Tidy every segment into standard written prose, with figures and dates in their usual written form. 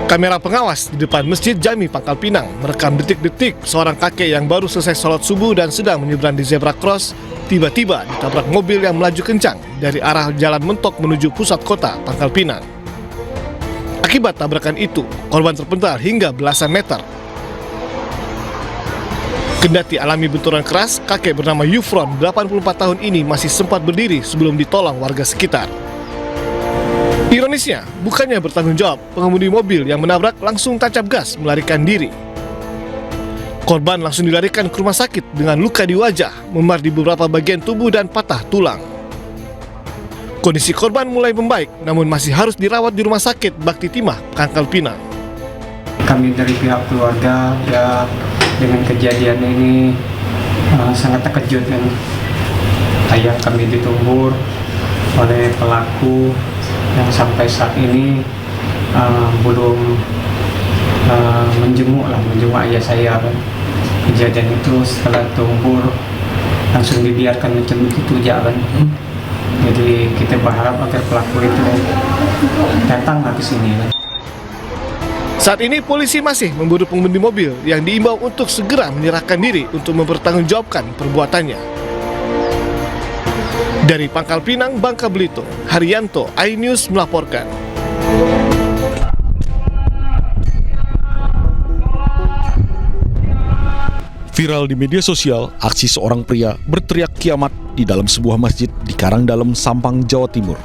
Kamera pengawas di depan Masjid Jami Pangkal Pinang merekam detik-detik seorang kakek yang baru selesai sholat subuh dan sedang menyeberang di zebra cross tiba-tiba ditabrak mobil yang melaju kencang dari arah Jalan Mentok menuju pusat kota Pangkal Pinang. Akibat tabrakan itu, korban terpental hingga belasan meter. Kendati alami benturan keras, kakek bernama Yufron, 84 tahun ini masih sempat berdiri sebelum ditolong warga sekitar. Ironisnya, bukannya bertanggung jawab, pengemudi mobil yang menabrak langsung tancap gas melarikan diri. Korban langsung dilarikan ke rumah sakit dengan luka di wajah, memar di beberapa bagian tubuh dan patah tulang. Kondisi korban mulai membaik, namun masih harus dirawat di rumah sakit Bakti Timah, Pangkal Pinang. Kami dari pihak keluarga ya dengan kejadian ini sangat terkejut kan. Ayah kami ditumbur oleh pelaku yang sampai saat ini belum menjenguk ayah saya kan. Kejadian itu setelah tumbur langsung dibiarkan macam begitu aja kan. Jadi kita berharap agar pelaku itu datang ke sini kan. Saat ini polisi masih memburu pengemudi mobil yang diimbau untuk segera menyerahkan diri untuk mempertanggungjawabkan perbuatannya. Dari Pangkal Pinang, Bangka Belitung, Haryanto, iNews melaporkan. Viral di media sosial, aksi seorang pria berteriak kiamat di dalam sebuah masjid di Karangdalam, Sampang, Jawa Timur.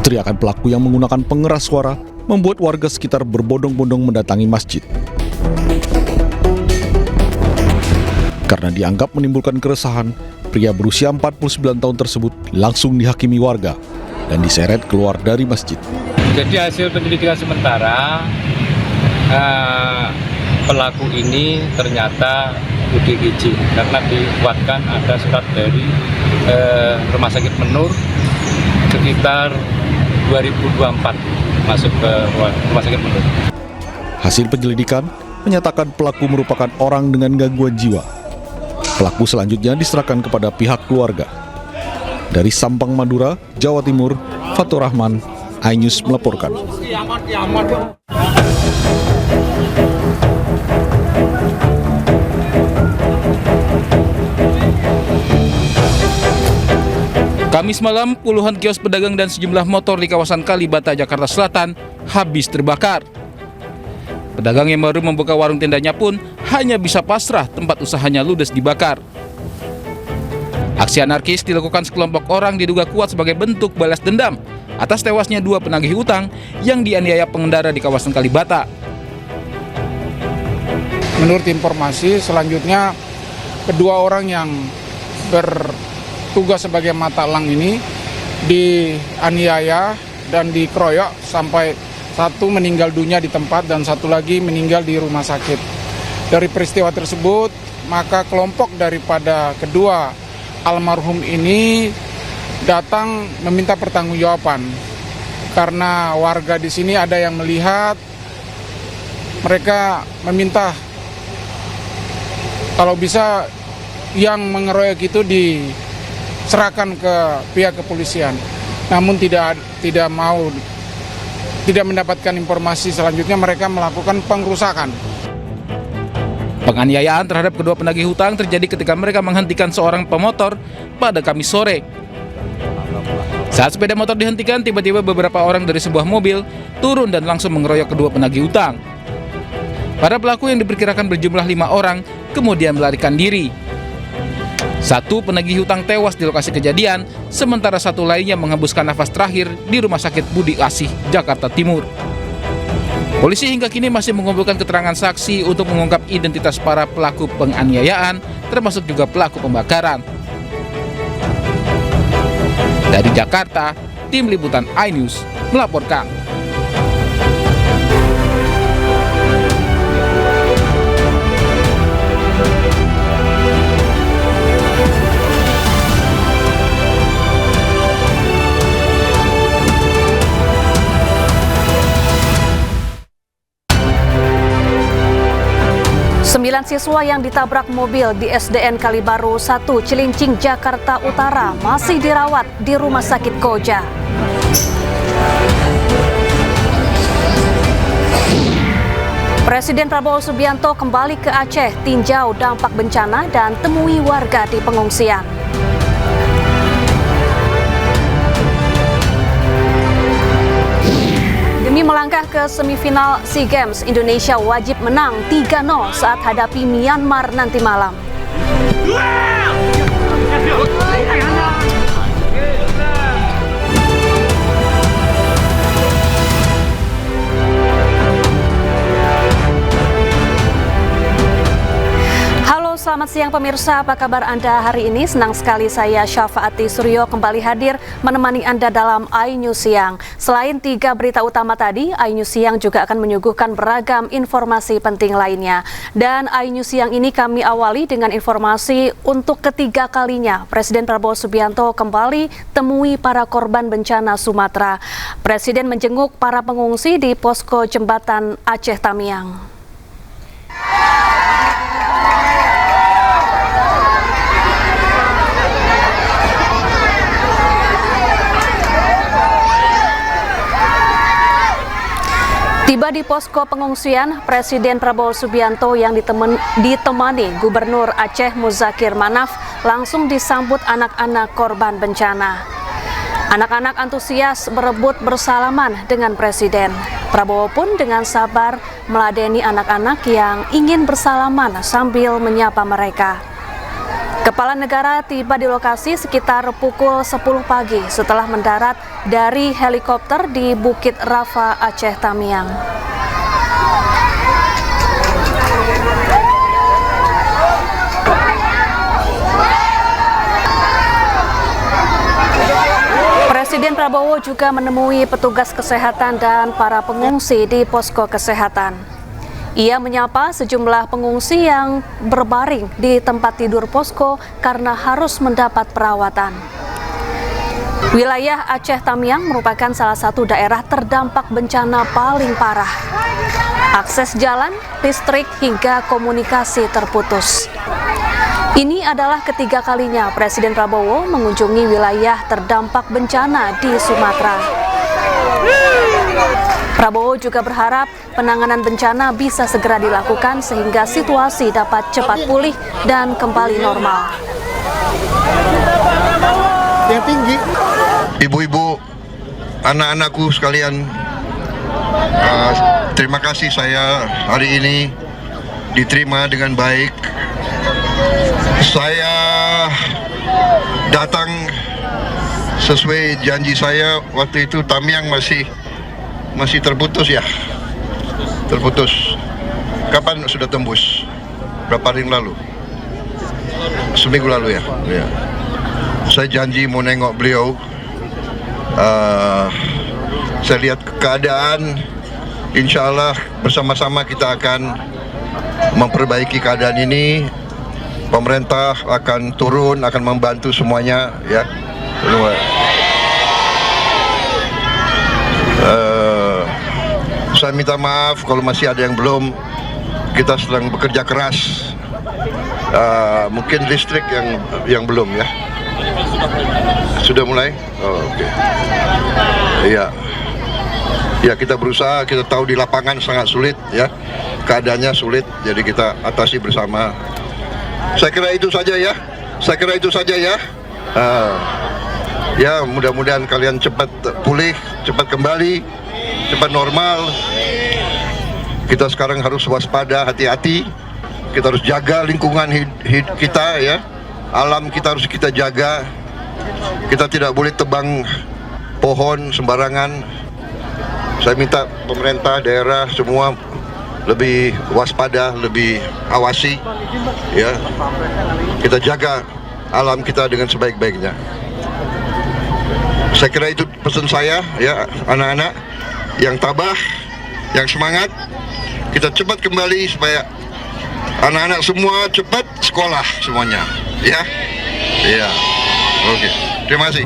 Teriakan pelaku yang menggunakan pengeras suara membuat warga sekitar berbondong-bondong mendatangi masjid. Karena dianggap menimbulkan keresahan, pria berusia 49 tahun tersebut langsung dihakimi warga dan diseret keluar dari masjid. Jadi hasil penyelidikan sementara, pelaku ini ternyata ODGJ karena dikuatkan ada surat dari Rumah Sakit Menur sekitar 2024 masuk ke Rumah Sakit Menur. Hasil penyelidikan menyatakan pelaku merupakan orang dengan gangguan jiwa. Pelaku selanjutnya diserahkan kepada pihak keluarga. Dari Sampang, Madura, Jawa Timur, Fatur Rahman, iNews melaporkan. Kamis malam, puluhan kios pedagang dan sejumlah motor di kawasan Kalibata, Jakarta Selatan habis terbakar. Pedagang yang baru membuka warung tendanya pun hanya bisa pasrah tempat usahanya ludes dibakar. Aksi anarkis dilakukan sekelompok orang diduga kuat sebagai bentuk balas dendam atas tewasnya 2 penagih hutang yang dianiaya pengendara di kawasan Kalibata. Menurut informasi, selanjutnya kedua orang yang bertugas sebagai mata elang ini dianiaya dan dikeroyok sampai satu meninggal dunia di tempat dan satu lagi meninggal di rumah sakit. Dari peristiwa tersebut, maka kelompok daripada kedua almarhum ini datang meminta pertanggungjawaban. Karena warga di sini ada yang melihat, mereka meminta kalau bisa yang mengeroyok itu diserahkan ke pihak kepolisian. Namun tidak mendapatkan informasi selanjutnya, mereka melakukan pengrusakan. Penganiayaan terhadap kedua penagih hutang terjadi ketika mereka menghentikan seorang pemotor pada Kamis sore. Saat sepeda motor dihentikan, tiba-tiba beberapa orang dari sebuah mobil turun dan langsung mengeroyok kedua penagih hutang. Para pelaku yang diperkirakan berjumlah 5 orang kemudian melarikan diri. Satu penagih hutang tewas di lokasi kejadian, sementara satu lainnya menghembuskan nafas terakhir di Rumah Sakit Budi Asih, Jakarta Timur. Polisi hingga kini masih mengumpulkan keterangan saksi untuk mengungkap identitas para pelaku penganiayaan, termasuk juga pelaku pembakaran. Dari Jakarta, tim liputan iNews melaporkan. 9 siswa yang ditabrak mobil di SDN Kalibaru 1 Cilincing, Jakarta Utara masih dirawat di Rumah Sakit Koja. Presiden Prabowo Subianto kembali ke Aceh, tinjau dampak bencana dan temui warga di pengungsian. Demi melangkah ke semifinal SEA Games, Indonesia wajib menang 3-0 saat hadapi Myanmar nanti malam. Selamat siang pemirsa, apa kabar Anda hari ini? Senang sekali saya Syafaati Suryo kembali hadir menemani Anda dalam iNews Siang. Selain 3 berita utama tadi, iNews Siang juga akan menyuguhkan beragam informasi penting lainnya. Dan iNews Siang ini kami awali dengan informasi untuk ketiga kalinya Presiden Prabowo Subianto kembali temui para korban bencana Sumatera. Presiden menjenguk para pengungsi di posko jembatan Aceh Tamiang. Tiba di posko pengungsian, Presiden Prabowo Subianto yang ditemani Gubernur Aceh Muzakir Manaf langsung disambut anak-anak korban bencana. Anak-anak antusias berebut bersalaman dengan Presiden. Prabowo pun dengan sabar meladeni anak-anak yang ingin bersalaman sambil menyapa mereka. Kepala negara tiba di lokasi sekitar pukul 10 pagi setelah mendarat dari helikopter di Bukit Rafa, Aceh Tamiang. Presiden Prabowo juga menemui petugas kesehatan dan para pengungsi di posko kesehatan. Ia menyapa sejumlah pengungsi yang berbaring di tempat tidur posko karena harus mendapat perawatan. Wilayah Aceh Tamiang merupakan salah satu daerah terdampak bencana paling parah. Akses jalan, listrik, hingga komunikasi terputus. Ini adalah ketiga kalinya Presiden Prabowo mengunjungi wilayah terdampak bencana di Sumatera. Prabowo juga berharap penanganan bencana bisa segera dilakukan sehingga situasi dapat cepat pulih dan kembali normal. Yang tinggi. Ibu-ibu, anak-anakku sekalian, terima kasih saya hari ini diterima dengan baik. Saya datang sesuai janji saya waktu itu. Tamiang masih terputus ya, terputus. Kapan sudah tembus? Berapa hari lalu? Seminggu lalu ya. Ya. Saya janji mau nengok beliau. Saya lihat keadaan, insya Allah bersama-sama kita akan memperbaiki keadaan ini. Pemerintah akan turun, akan membantu semuanya ya. Saya minta maaf kalau masih ada yang belum. Kita sedang bekerja keras. Mungkin listrik yang belum ya. Sudah mulai? Oh, oke. Iya. Ya, kita berusaha. Kita tahu di lapangan sangat sulit ya. Keadaannya sulit, jadi kita atasi bersama. Saya kira itu saja ya. Ya, mudah-mudahan kalian cepat pulih, cepat kembali, cepat normal. Kita sekarang harus waspada, hati-hati. Kita harus jaga lingkungan kita ya. Alam kita harus kita jaga. Kita tidak boleh tebang pohon sembarangan. Saya minta pemerintah daerah semua lebih waspada, lebih awasi ya. Kita jaga alam kita dengan sebaik-baiknya. Saya kira itu pesan saya ya, anak-anak yang tabah, yang semangat. Kita cepat kembali supaya anak-anak semua cepat sekolah semuanya ya. Iya. Oke. Terima kasih.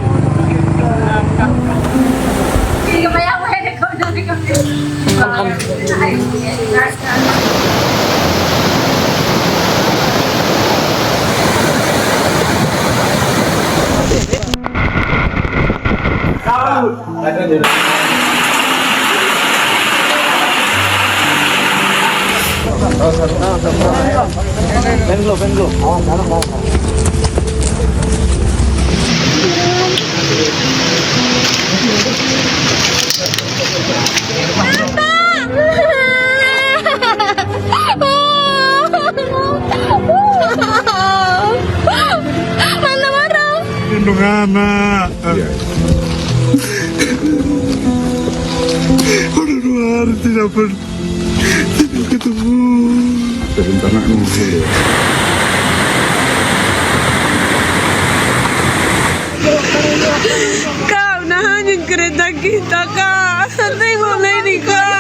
Kak, unahan yung kereta kita, Kak. Tengok na ini, Kak.